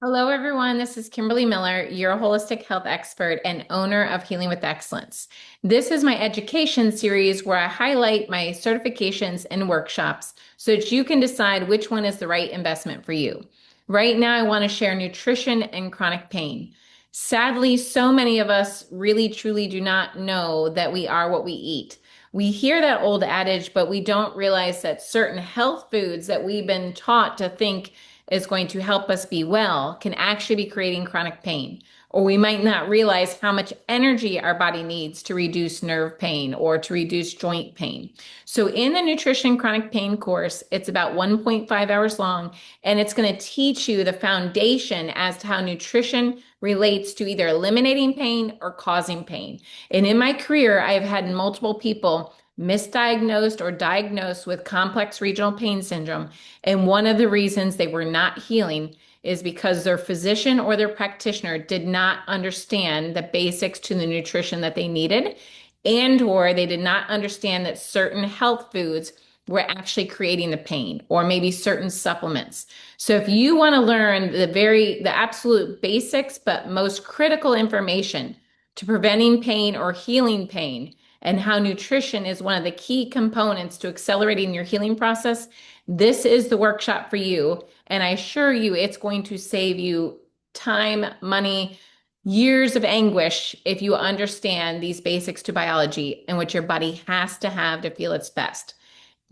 Hello, everyone. This is Kimberly Miller, your holistic health expert and owner of Healing with Excellence. This is my education series where I highlight my certifications and workshops so that you can decide which one is the right investment for you. Right now, I want to share nutrition and chronic pain. Sadly, so many of us really truly do not know that we are what we eat. We hear that old adage, but we don't realize that certain health foods that we've been taught to think is going to help us be well can actually be creating chronic pain. Or we might not realize how much energy our body needs to reduce nerve pain or to reduce joint pain. So, in the nutrition chronic pain course, it's about 1.5 hours long, and it's going to teach you the foundation as to how nutrition relates to either eliminating pain or causing pain. And in my career, I've had multiple people misdiagnosed or diagnosed with complex regional pain syndrome. And one of the reasons they were not healing is because their physician or their practitioner did not understand the basics to the nutrition that they needed, and or they did not understand that certain health foods were actually creating the pain, or maybe certain supplements. So if you want to learn the absolute basics but most critical information to preventing pain or healing pain, and how nutrition is one of the key components to accelerating your healing process, this is the workshop for you. And I assure you, it's going to save you time, money, years of anguish if you understand these basics to biology and what your body has to have to feel its best.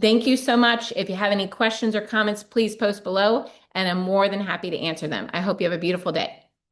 Thank you so much. If you have any questions or comments, please post below, and I'm more than happy to answer them. I hope you have a beautiful day.